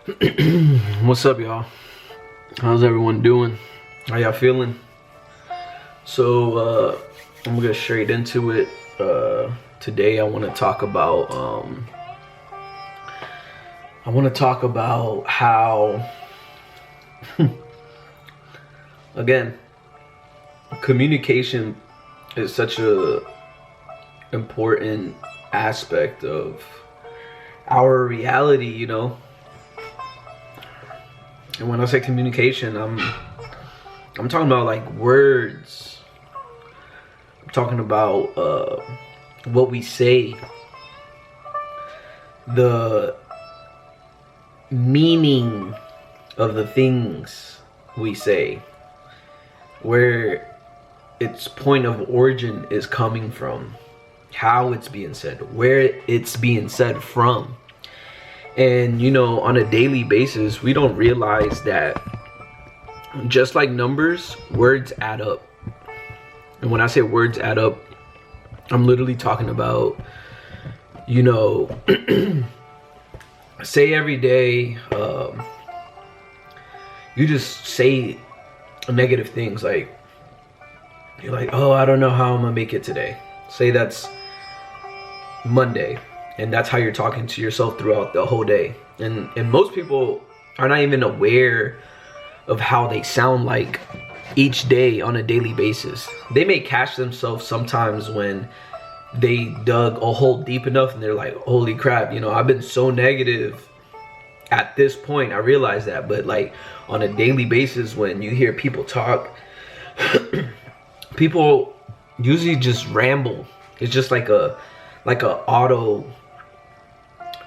What's up, y'all? How's everyone doing? How y'all feeling? So I'm gonna get straight into it. Today I want to talk about how again, communication is such a important aspect of our reality, you know. And when I say communication, I'm talking about like words. I'm talking about what we say, the meaning of the things we say, where its point of origin is coming from, how it's being said, where it's being said from. And you know, on a daily basis, we don't realize that just like numbers, words add up. And when I say words add up, I'm literally talking about, you know, say every day, you just say negative things, like you're like, oh, I don't know how I'm gonna make it today. Say that's Monday, and that's how you're talking to yourself throughout the whole day. And most people are not even aware of how they sound like each day on a daily basis. They may catch themselves sometimes when they dug a hole deep enough and they're like, holy crap, you know, I've been so negative at this point. I realize that. But like on a daily basis, when you hear people talk, people usually just ramble. It's just like a auto,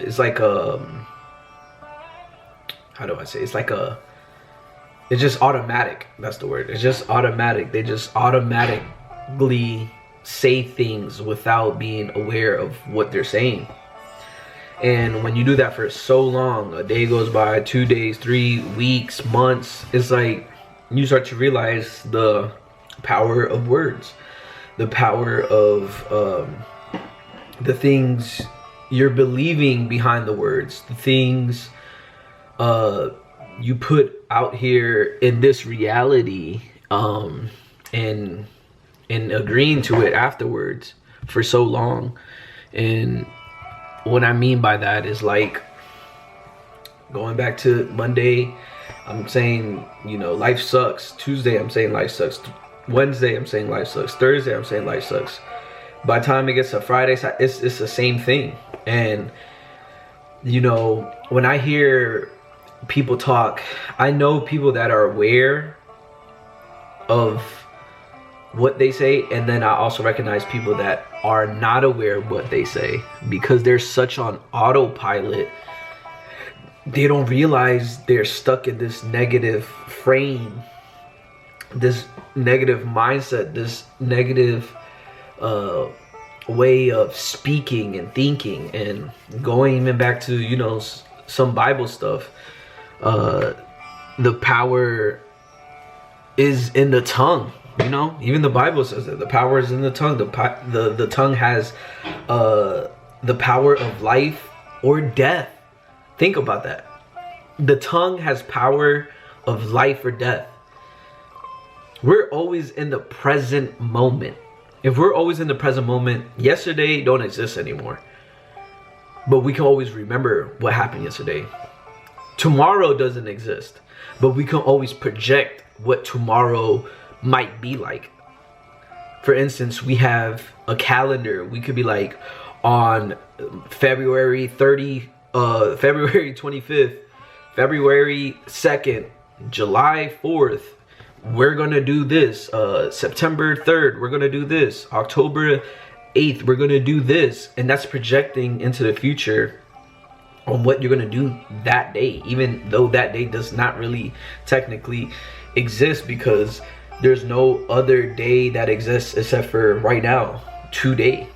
it's like a, how do I say, it's just automatic. That's the word. It's just automatic. They just automatically say things without being aware of what they're saying. And when you do that for so long, a day goes by, 2 days, 3 weeks, months, it's like you start to realize the power of words, the power of the things you're believing behind the words, the things you put out here in this reality, and agreeing to it afterwards for so long. And what I mean by that is, like, going back to Monday, I'm saying, you know, life sucks. Tuesday, I'm saying life sucks. Wednesday, I'm saying life sucks. Thursday, I'm saying life sucks. By the time it gets to Friday, it's the same thing. And you know, when I hear people talk, I know people that are aware of what they say, and then I also recognize people that are not aware of what they say, because they're such on autopilot. They don't realize they're stuck in this negative frame, this negative mindset, this negative way of speaking and thinking. And going even back to, you know, some Bible stuff, the power is in the tongue. You know, even the Bible says that the power is in the tongue. The tongue has the power of life or death. Think about that. The tongue has power of life or death. We're always in the present moment. If we're always in the present moment, yesterday don't exist anymore. But we can always remember what happened yesterday. Tomorrow doesn't exist, but we can always project what tomorrow might be like. For instance, we have a calendar. We could be like, on February 25th, February 2nd, July 4th, we're gonna do this. September 3rd, we're gonna do this. October 8th, we're gonna do this. And that's projecting into the future on what you're gonna do that day, even though that day does not really technically exist, because there's no other day that exists except for right now. Today,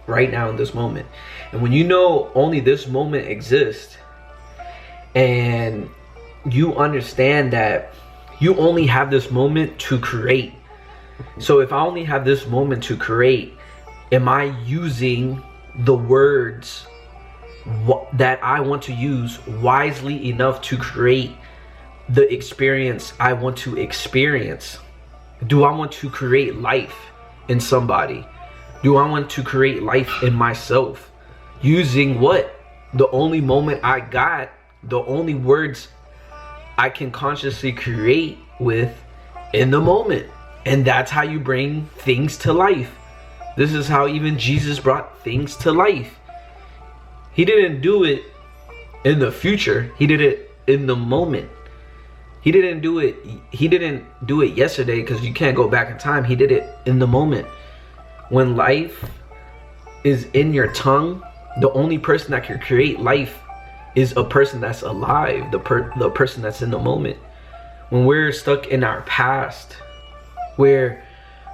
right now in this moment. And when you know only this moment exists, and you understand that you only have this moment to create. So if I only have this moment to create, am I using the words that I want to use wisely enough to create the experience I want to experience? Do I want to create life in somebody? Do I want to create life in myself? Using what? The only moment I got, the only words I can consciously create with in the moment. And that's how you bring things to life. This is how even Jesus brought things to life. He didn't do it in the future. He did it in the moment. He didn't do it yesterday, because you can't go back in time. He did it in the moment. When life is in your tongue, the only person that can create life is a person that's alive, the person that's in the moment. When we're stuck in our past, where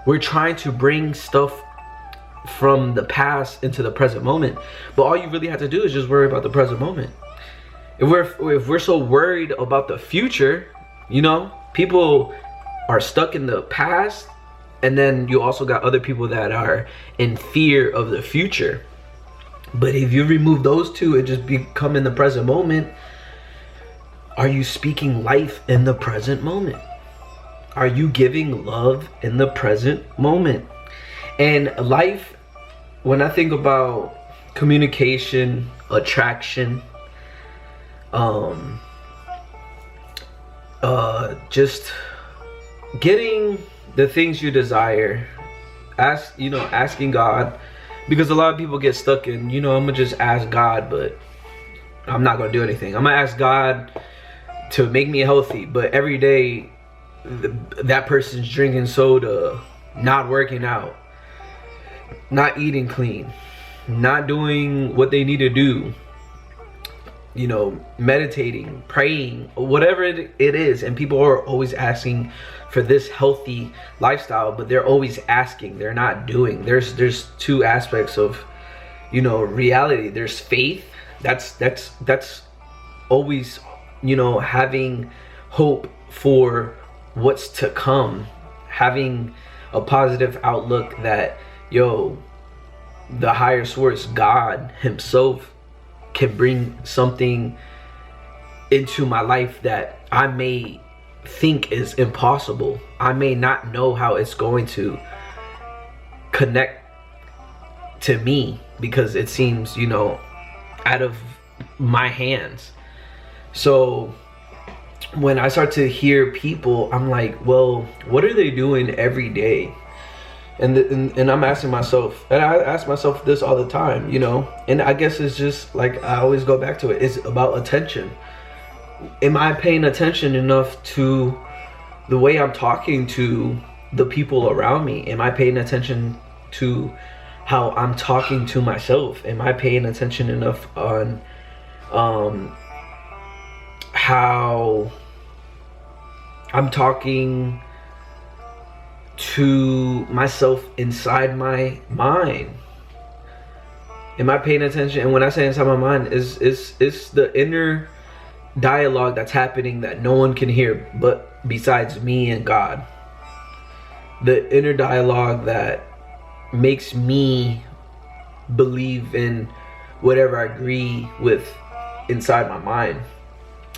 we're trying to bring stuff from the past into the present moment, but all you really have to do is just worry about the present moment. If we're so worried about the future, you know, people are stuck in the past, and then you also got other people that are in fear of the future. But if you remove those two and just become in the present moment, are you speaking life in the present moment? Are you giving love in the present moment? And life, when I think about communication, attraction, just getting the things you desire, asking God, because a lot of people get stuck in, I'm gonna just ask God, but I'm not gonna do anything. I'm gonna ask God to make me healthy, but every day that person's drinking soda, not working out, not eating clean, not doing what they need to do, meditating, praying, whatever it is. And people are always asking for this healthy lifestyle, but they're always asking, they're not doing. There's two aspects of reality. There's faith, that's always having hope for what's to come, having a positive outlook that the higher source, God himself, can bring something into my life that I may think is impossible. I may not know how it's going to connect to me, because it seems out of my hands. So when I start to hear people, I'm like, well, what are they doing every day? And I'm asking myself, and I ask myself this all the time, and I guess it's just like, I always go back to it. It's about attention. Am I paying attention enough to the way I'm talking to the people around me? Am I paying attention to how I'm talking to myself? Am I paying attention enough on how I'm talking to myself inside my mind? Am I paying attention? And when I say inside my mind, is the inner dialogue that's happening that no one can hear but besides me and God. The inner dialogue that makes me believe in whatever I agree with inside my mind.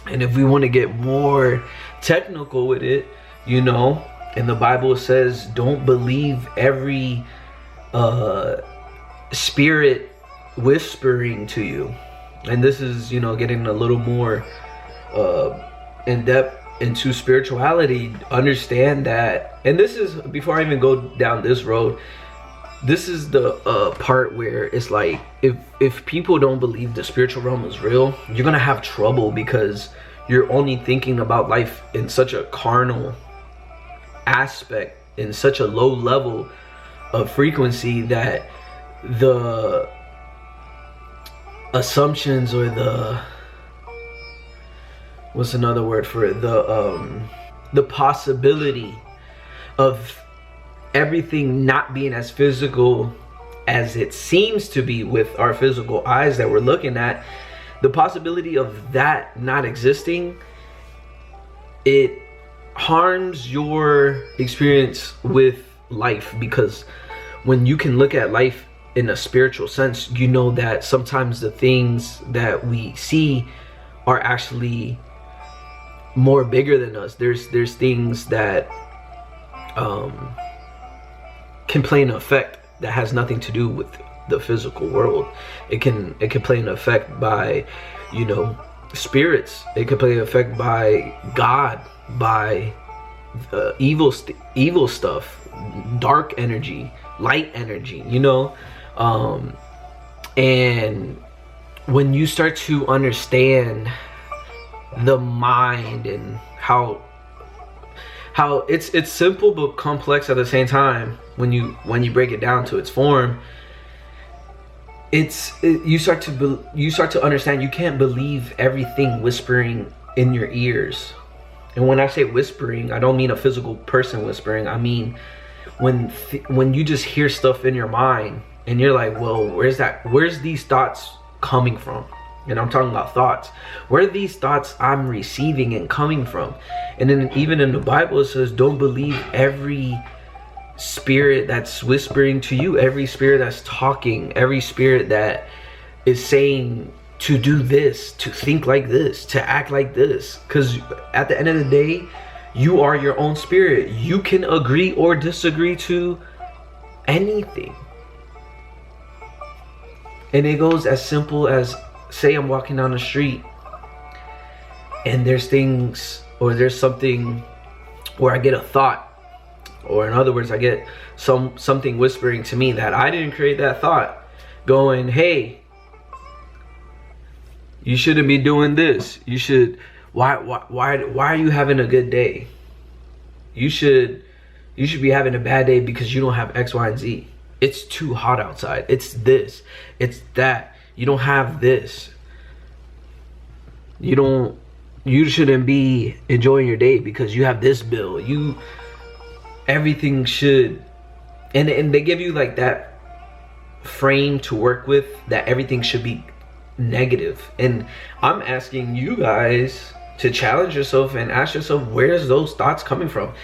And if we want to get more technical with it, and the Bible says, don't believe every spirit whispering to you. And this is, getting a little more in depth into spirituality. Understand that, and this is, before I even go down this road, this is the part where it's like, if people don't believe the spiritual realm is real, you're gonna have trouble, because you're only thinking about life in such a carnal aspect, in such a low level of frequency, that the assumptions, or what's another word for it, the possibility of everything not being as physical as it seems to be with our physical eyes that we're looking at, the possibility of that not existing, it harms your experience with life. Because when you can look at life in a spiritual sense, you know that sometimes the things that we see are actually more bigger than us. There's things that can play an effect that has nothing to do with the physical world. It can play an effect by, you know, spirits. It could play an effect by God, by evil stuff, dark energy, light energy, you know. And when you start to understand the mind and how it's simple but complex at the same time, when you break it down to its form, you start to understand you can't believe everything whispering in your ears. And when I say whispering, I don't mean a physical person whispering. I mean when you just hear stuff in your mind and you're like, well, where's these thoughts coming from? And I'm talking about thoughts. Where are these thoughts I'm receiving and coming from? And then even in the Bible, it says, don't believe every spirit that's whispering to you, every spirit that's talking, every spirit that is saying to do this, to think like this, to act like this. Because at the end of the day, you are your own spirit. You can agree or disagree to anything. And it goes as simple as, say I'm walking down the street and there's things, or there's something where I get a thought, or in other words, I get something whispering to me that I didn't create that thought, going, hey, you shouldn't be doing this. You should, why are you having a good day? You should be having a bad day because you don't have X, Y, and Z. It's too hot outside. It's this, it's that. You don't have this. You shouldn't be enjoying your day because you have this bill. Everything should, and they give you like that frame to work with, that everything should be negative. And I'm asking you guys to challenge yourself and ask yourself, where's those thoughts coming from?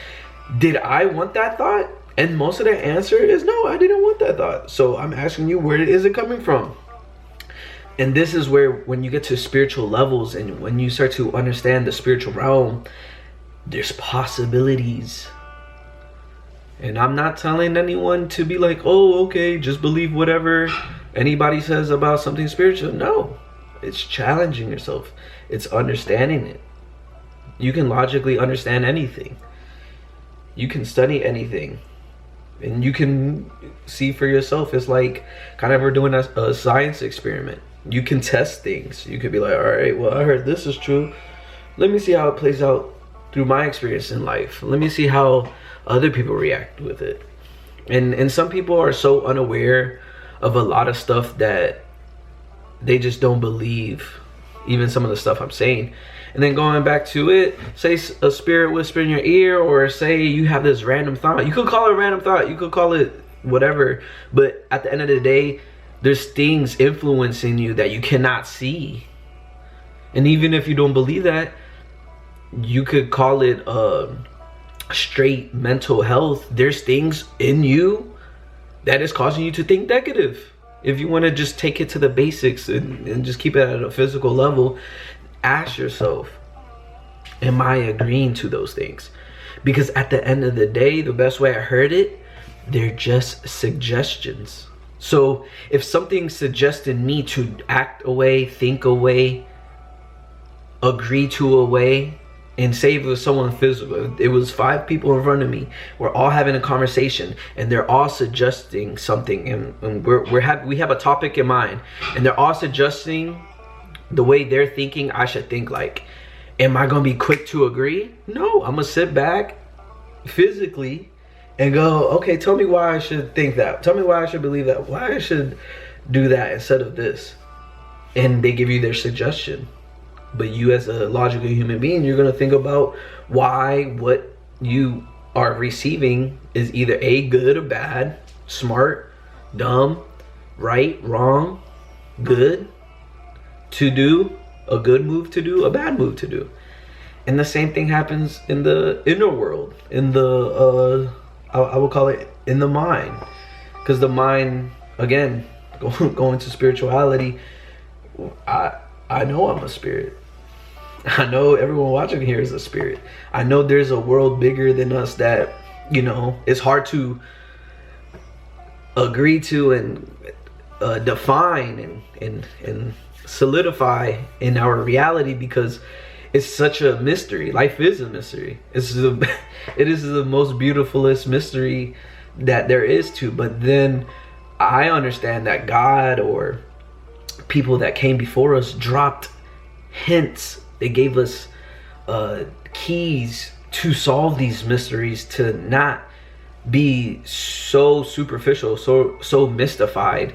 Did I want that thought? And most of the answer is no, I didn't want that thought. So I'm asking you, where is it coming from? And this is where, when you get to spiritual levels and when you start to understand the spiritual realm, there's possibilities. And I'm not telling anyone to be like, oh, okay, just believe whatever anybody says about something spiritual. No, it's challenging yourself. It's understanding it. You can logically understand anything. You can study anything. And you can see for yourself. It's like kind of we're doing a science experiment. You can test things. You could be like, all right, well, I heard this is true. Let me see how it plays out through my experience in life. Let me see how other people react with it. And some people are so unaware of a lot of stuff that they just don't believe even some of the stuff I'm saying. And then going back to it, say a spirit whisper in your ear, or say you have this random thought. You could call it a random thought. You could call it whatever. But at the end of the day, there's things influencing you that you cannot see. And even if you don't believe that, you could call it straight mental health. There's things in you that is causing you to think negative. If you want to just take it to the basics and just keep it at a physical level, ask yourself, am I agreeing to those things? Because at the end of the day, the best way I heard it, they're just suggestions. So if something's suggesting me to act away, think away, agree to a way, and say if it was someone physical, it was 5 people in front of me, we're all having a conversation and they're all suggesting something, and we have a topic in mind, and they're all suggesting the way they're thinking I should think like. Am I gonna be quick to agree? No, I'm gonna sit back physically and go, okay, tell me why I should think that. Tell me why I should believe that. Why I should do that instead of this. And they give you their suggestion. But you as a logical human being, you're gonna think about why what you are receiving is either A, good or bad, smart, dumb, right, wrong, good, to do, a good move to do, a bad move to do. And the same thing happens in the inner world, in the I would call it in the mind, because the mind again, going to spirituality, I know I'm a spirit. I know everyone watching here is a spirit. I know there's a world bigger than us that, it's hard to agree to and define and solidify in our reality, because it's such a mystery. Life is a mystery. It is the most beautifulest mystery that there is to. But then I understand that God or people that came before us dropped hints. They gave us keys to solve these mysteries, to not be so superficial, so mystified.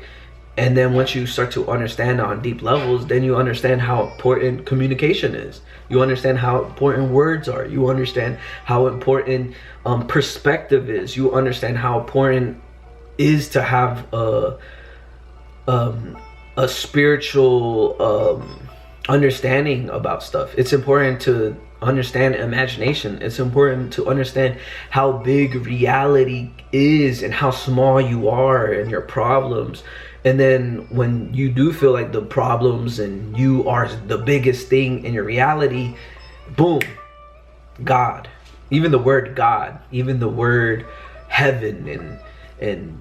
And then once you start to understand on deep levels, then you understand how important communication is. You understand how important words are. You understand how important perspective is. You understand how important is to have a spiritual understanding about stuff. It's important to understand imagination. It's important to understand how big reality is and how small you are and your problems. And then when you do feel like the problems and you are the biggest thing in your reality, boom, God. Even the word God, even the word heaven and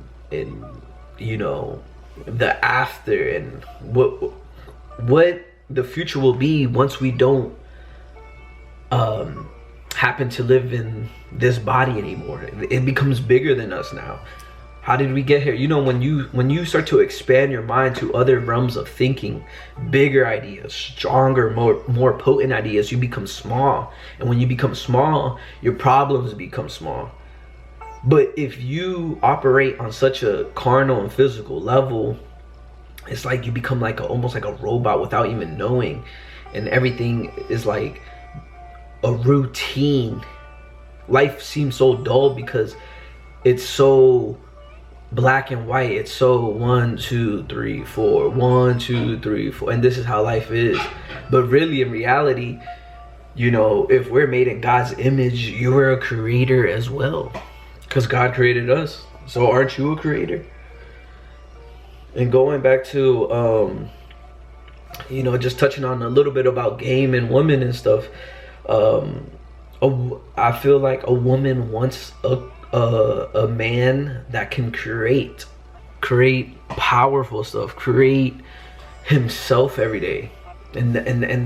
the after, and what the future will be once we don't happen to live in this body anymore. It becomes bigger than us now. How did we get here? When you start to expand your mind to other realms of thinking, bigger ideas, stronger, more potent ideas, you become small. And when you become small, your problems become small. But if you operate on such a carnal and physical level, it's like you become like almost like a robot without even knowing, and everything is like a routine. Life seems so dull because it's so black and white. It's so 1 2 3 4, 1 2 3 4, and this is how life is. But really, in reality, if we're made in God's image, you're a creator as well, because God created us. So aren't you a creator? And going back to just touching on a little bit about game and women and stuff, I feel like a woman wants a man that can create powerful stuff, create himself every day. And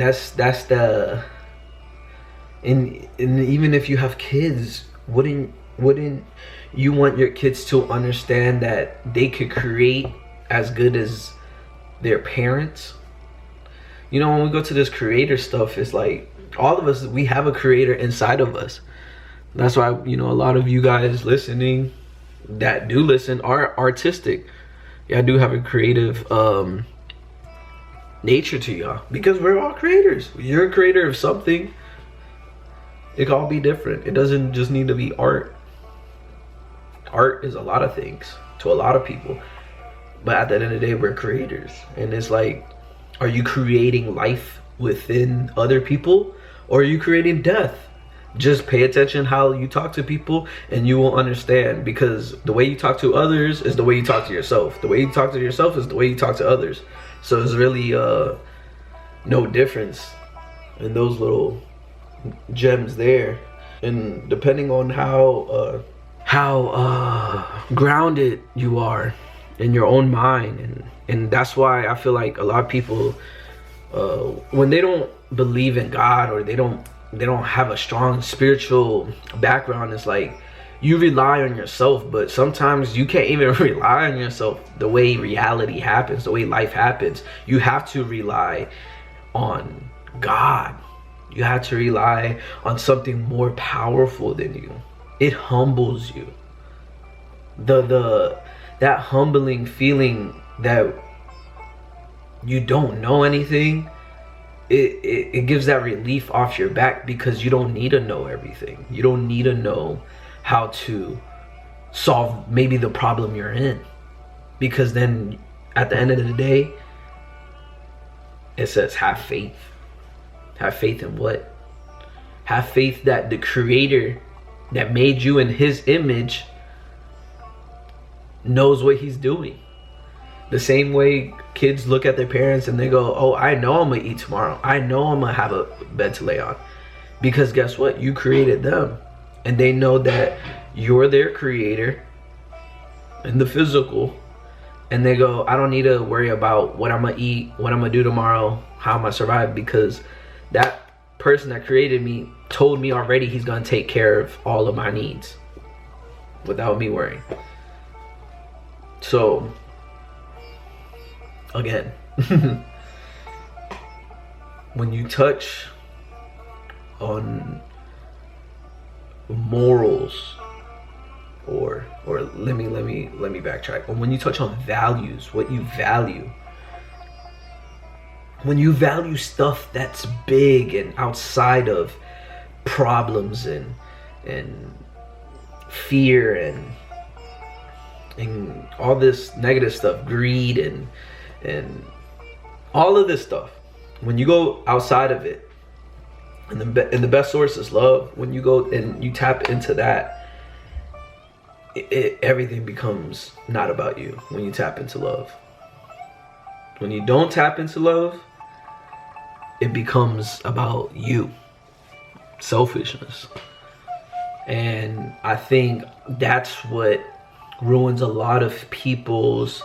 that's the, and even if you have kids, wouldn't you want your kids to understand that they could create as good as their parents? When we go to this creator stuff, it's like all of us, we have a creator inside of us. That's why, a lot of you guys listening that do listen are artistic. Y'all do have a creative nature to y'all, because we're all creators. You're a creator of something. It can all be different. It doesn't just need to be art. Art is a lot of things to a lot of people. But at the end of the day, we're creators. And it's like, are you creating life within other people, or are you creating death? Just pay attention how you talk to people, and you will understand, because the way you talk to others is the way you talk to yourself. The way you talk to yourself is the way you talk to others. So there's really no difference in those little gems there. And depending on how grounded you are in your own mind, and that's why I feel like a lot of people, when they don't believe in God, or they don't have a strong spiritual background, it's like you rely on yourself. But sometimes you can't even rely on yourself the way reality happens, the way life happens. You have to rely on God. You have to rely on something more powerful than you. It humbles you. That humbling feeling that you don't know anything, it gives that relief off your back, because you don't need to know everything. You don't need to know how to solve maybe the problem you're in, because then at the end of the day, it says have faith. Have faith in what? Have faith that the creator that made you in his image knows what he's doing. The same way kids look at their parents and they go, oh, I know I'm gonna eat tomorrow. I know I'm gonna have a bed to lay on. Because guess what? You created them. And they know that you're their creator in the physical. And they go, I don't need to worry about what I'm gonna eat, what I'm gonna do tomorrow, how I'm gonna survive, because that person that created me told me already he's gonna take care of all of my needs without me worrying. So again, when you touch on morals, or let me backtrack. When you touch on values, what you value, when you value stuff that's big and outside of problems and fear and all this negative stuff, greed and all of this stuff, when you go outside of it, and the best source is love, when you go and you tap into that, everything becomes not about you when you tap into love. When you don't tap into love, it becomes about you, selfishness. And I think that's what ruins a lot of people's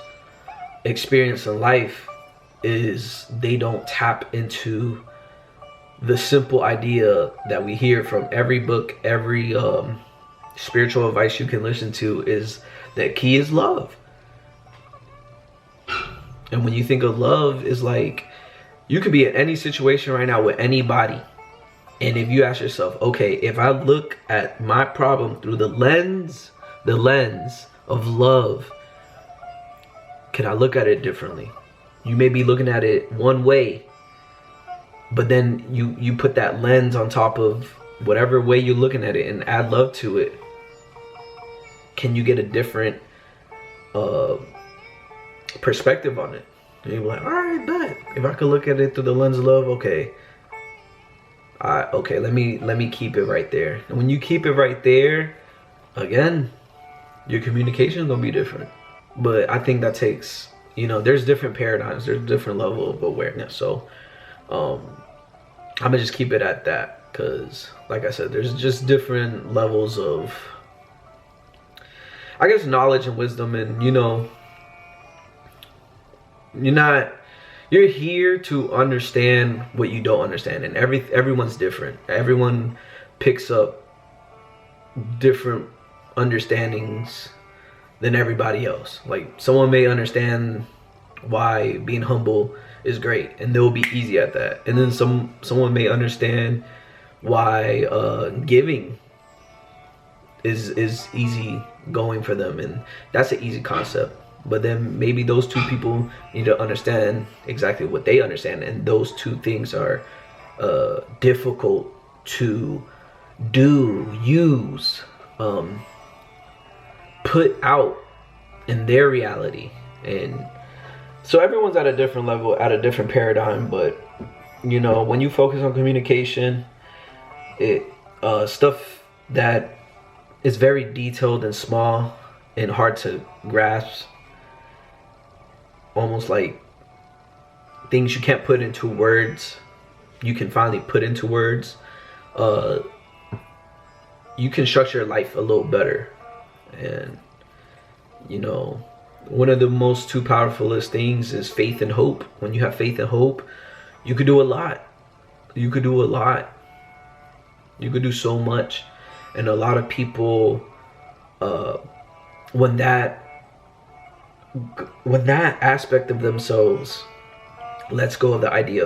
experience in life, is they don't tap into the simple idea that we hear from every book, every spiritual advice you can listen to, is that key is love. And when you think of love, is like, you could be in any situation right now with anybody, and if you ask yourself, okay, if I look at my problem through the lens of love, can I look at it differently? You may be looking at it one way, but then you put that lens on top of whatever way you're looking at it and add love to it. Can you get a different perspective on it? And you're like, all right, bet. If I could look at it through the lens of love, okay. Okay, let me keep it right there. And when you keep it right there, again, your communication is gonna be different. But I think that takes, there's different paradigms, there's different level of awareness. So I'm gonna just keep it at that, because like I said, there's just different levels of, I guess, knowledge and wisdom. And you're here to understand what you don't understand, and everyone's different. Everyone picks up different understandings than everybody else. Like, someone may understand why being humble is great, and they'll be easy at that. And then someone may understand why giving is easy going for them, and that's an easy concept. But then maybe those two people need to understand exactly what they understand, and those two things are difficult to use, put out in their reality. And so everyone's at a different level, at a different paradigm. But when you focus on communication, stuff that is very detailed and small and hard to grasp, almost like things you can't put into words, you can finally put into words. You can structure your life a little better. And one of the most two powerfulest things is faith and hope. When you have faith and hope, you could do a lot. You could do so much. And a lot of people, when that aspect of themselves lets go of the idea